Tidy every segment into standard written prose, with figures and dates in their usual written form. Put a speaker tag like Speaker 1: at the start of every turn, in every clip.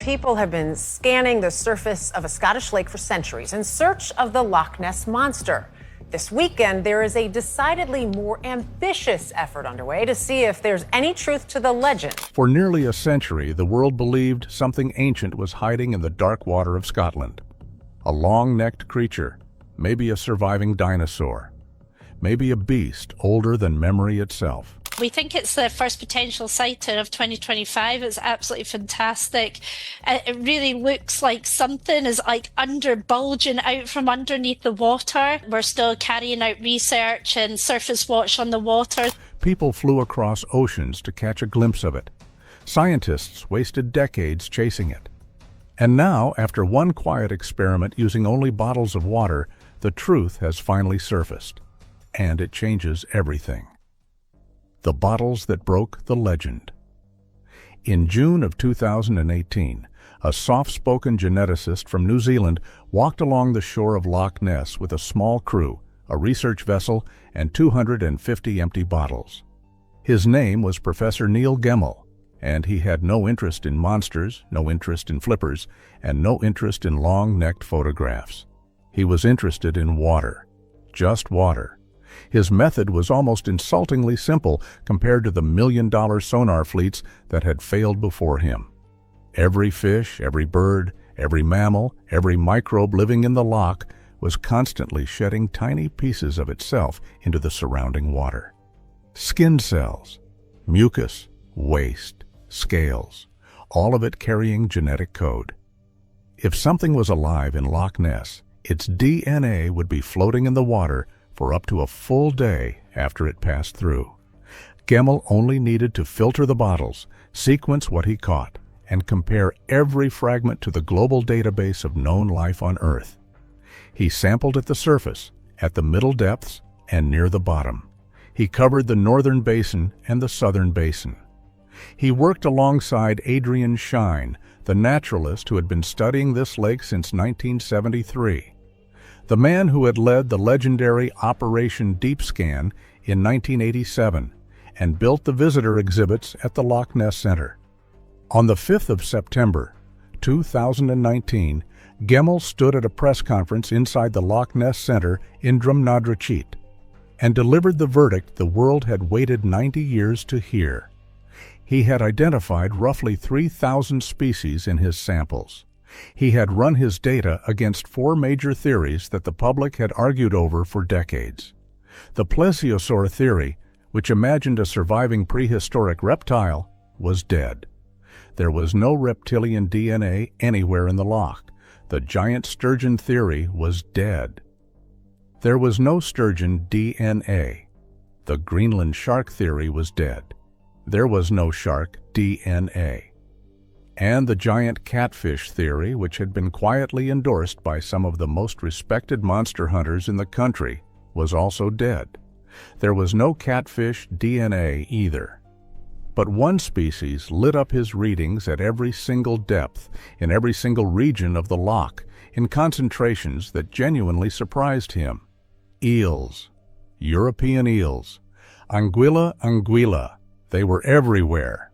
Speaker 1: People have been scanning the surface of a Scottish lake for centuries in search of the Loch Ness Monster. This weekend, there is a decidedly more ambitious effort underway to see if there's any truth to the legend.
Speaker 2: For nearly a century, the world believed something ancient was hiding in the dark water of Scotland. A long-necked creature, maybe a surviving dinosaur, maybe a beast older than memory itself.
Speaker 3: We think it's the first potential sighting of 2025. It's absolutely fantastic. It really looks like something is bulging out from underneath the water. We're still carrying out research and surface watch on the water.
Speaker 2: People flew across oceans to catch a glimpse of it. Scientists wasted decades chasing it. And now, after one quiet experiment using only bottles of water, the truth has finally surfaced. And it changes everything. The bottles that broke the legend. In June of 2018, a soft-spoken geneticist from New Zealand walked along the shore of Loch Ness with a small crew, a research vessel, and 250 empty bottles. His name was Professor Neil Gemmell, and he had no interest in monsters, no interest in flippers, and no interest in long-necked photographs. He was interested in water, just water. His method was almost insultingly simple compared to the million-dollar sonar fleets that had failed before him. Every fish, every bird, every mammal, every microbe living in the loch was constantly shedding tiny pieces of itself into the surrounding water. Skin cells, mucus, waste, scales, all of it carrying genetic code. If something was alive in Loch Ness, its DNA would be floating in the water for up to a full day after it passed through. Gemmell only needed to filter the bottles, sequence what he caught, and compare every fragment to the global database of known life on Earth. He sampled at the surface, at the middle depths, and near the bottom. He covered the northern basin and the southern basin. He worked alongside Adrian Shine, the naturalist who had been studying this lake since 1973. The man who had led the legendary Operation Deep Scan in 1987 and built the visitor exhibits at the Loch Ness Center. On the 5th of September, 2019, Gemmell stood at a press conference inside the Loch Ness Center in Drumnadrochit and delivered the verdict the world had waited 90 years to hear. He had identified roughly 3,000 species in his samples. He had run his data against 4 major theories that the public had argued over for decades. The plesiosaur theory, which imagined a surviving prehistoric reptile, was dead. There was no reptilian DNA anywhere in the loch. The giant sturgeon theory was dead. There was no sturgeon DNA. The Greenland shark theory was dead. There was no shark DNA. And the giant catfish theory, which had been quietly endorsed by some of the most respected monster hunters in the country, was also dead. There was no catfish DNA either. But one species lit up his readings at every single depth, in every single region of the loch, in concentrations that genuinely surprised him. Eels. European eels. Anguilla anguilla. They were everywhere.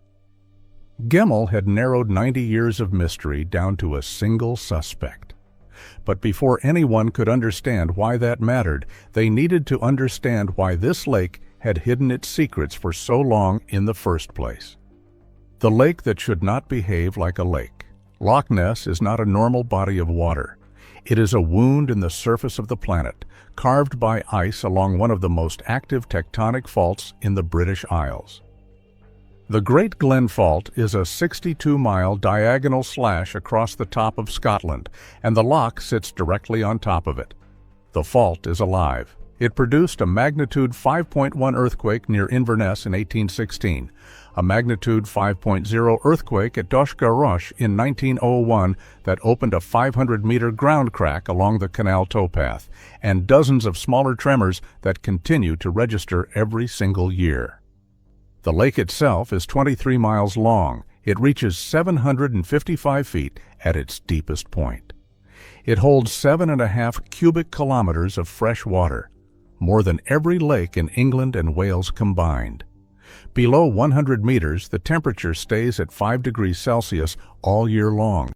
Speaker 2: Gemmell had narrowed 90 years of mystery down to a single suspect. But before anyone could understand why that mattered, they needed to understand why this lake had hidden its secrets for so long in the first place. The lake that should not behave like a lake. Loch Ness is not a normal body of water. It is a wound in the surface of the planet, carved by ice along one of the most active tectonic faults in the British Isles. The Great Glen Fault is a 62-mile diagonal slash across the top of Scotland, and the loch sits directly on top of it. The fault is alive. It produced a magnitude 5.1 earthquake near Inverness in 1816, a magnitude 5.0 earthquake at Dochgarosh in 1901 that opened a 500-meter ground crack along the canal towpath, and dozens of smaller tremors that continue to register every single year. The lake itself is 23 miles long. It reaches 755 feet at its deepest point. It holds 7.5 cubic kilometers of fresh water, more than every lake in England and Wales combined. Below 100 meters, the temperature stays at 5 degrees Celsius all year long.